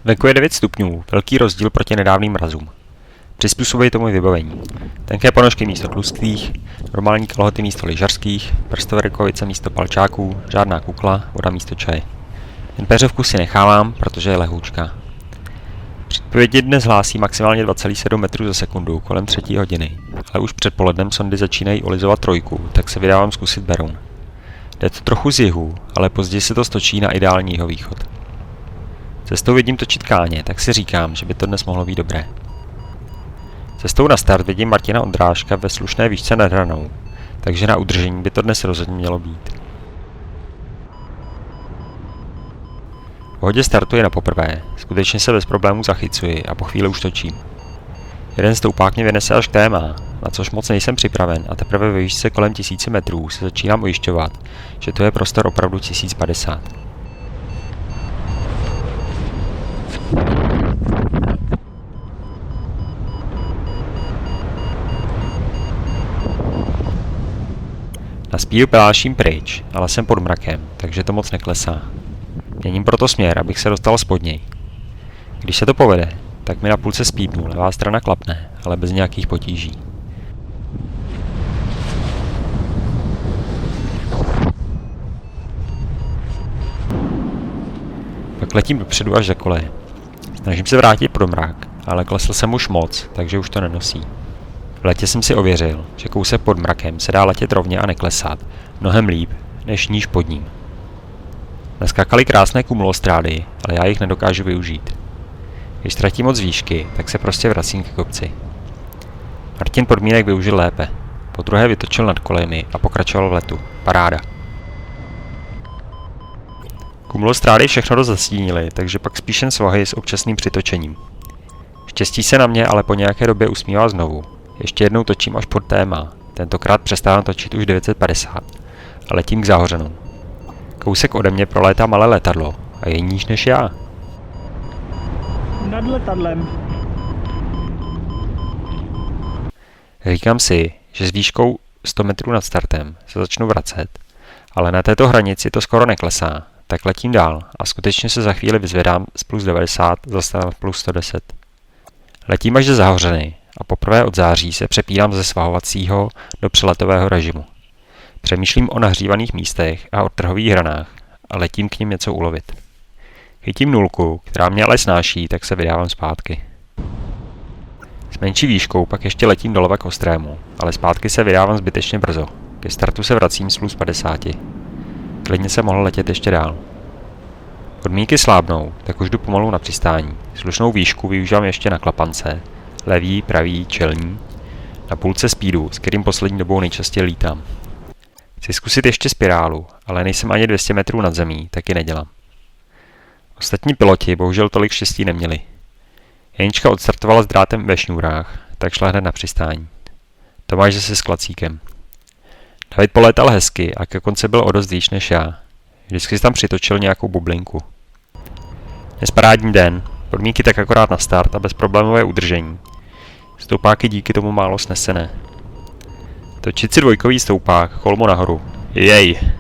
Venku je 9 stupňů, velký rozdíl proti nedávným mrazům. Přizpůsobuje tomu vybavení. Tenké ponožky místo tlustých, normální kalhoty místo lyžařských, prstové rukavice místo palčáků, žádná kukla, voda místo čaje. Jen peřovku si nechávám, protože je lehoučká. Předpovědi dnes hlásí maximálně 2,7 metrů za sekundu kolem 3. hodiny, ale už předpolednem sondy začínají olizovat trojku, tak se vydávám zkusit Beroun. Jde to trochu z jihu, ale později se to stočí na ideální jihovýchod. Cestou vidím točit káně, tak si říkám, že by to dnes mohlo být dobré. Cestou na start vidím Martina Ondráška ve slušné výšce nad hranou, takže na udržení by to dnes rozhodně mělo být. V hodě startuji na poprvé, skutečně se bez problémů zachycuji a po chvíli už točím. Jeden stoupák mě vynese až k téma, na což moc nejsem připraven a teprve ve výšce kolem 1000 metrů se začínám ujišťovat, že to je prostor opravdu 1050. Na speedu peláším pryč, ale jsem pod mrakem, takže to moc neklesá. Měním proto směr, abych se dostal spod něj. Když se to povede, tak mi na půlce speednu levá strana klapne, ale bez nějakých potíží. Pak letím dopředu až za koleje. Snažím se vrátit pod mrak, ale klesl jsem už moc, takže už to nenosí. V letě jsem si ověřil, že kousek pod mrakem se dá letět rovně a neklesat, mnohem líp, než níž pod ním. Naskakaly krásné kumulostrády, ale já jich nedokážu využít. Když ztratím moc výšky, tak se prostě vracím ke kopci. Martin podmínek využil lépe. Podruhé vytočil nad kolejemi a pokračoval v letu. Paráda. Kumulostrády všechno dost zastínily, takže pak spíš jen svahy s občasným přitočením. Štěstí se na mě ale po nějaké době usmívá znovu. Ještě jednou točím až pod téma. Tentokrát přestávám točit už 950 a letím k Záhořanům. Kousek ode mě prolétá malé letadlo a je níž než já. Nad letadlem. Říkám si, že s výškou 100 metrů nad startem se začnu vracet, ale na této hranici to skoro neklesá, tak letím dál a skutečně se za chvíli vyzvedám z plus 90 zase na plus 110. Letím až ze Záhořany a poprvé od září se přepínám ze svahovacího do přeletového režimu. Přemýšlím o nahřívaných místech a o trhových hranách a letím k nim něco ulovit. Chytím nulku, která mě ale snáší, tak se vydávám zpátky. S menší výškou pak ještě letím doleva k Ostrému, ale zpátky se vydávám zbytečně brzo. Ke startu se vracím s plus 50. Klidně se mohl letět ještě dál. Podmínky slábnou, tak už jdu pomalu na přistání. Slušnou výšku využívám ještě na klapance, levý, pravý, čelní, na půlce speedu, s kterým poslední dobou nejčastěji lítám. Chci zkusit ještě spirálu, ale nejsem ani 200 metrů nad zemí, tak ji nedělám. Ostatní piloti bohužel tolik štěstí neměli. Janička odstartovala s drátem ve šňůrách, tak šla hned na přistání. Tomáš zase s klacíkem. David polétal hezky a ke konci byl o dost výš než já. Vždycky si tam přitočil nějakou bublinku. Dnes parádní den, podmínky tak akorát na start a bezproblémové udržení. Stoupáky díky tomu málo snesené. Točit si dvojkový stoupák, kolmo nahoru. Jej!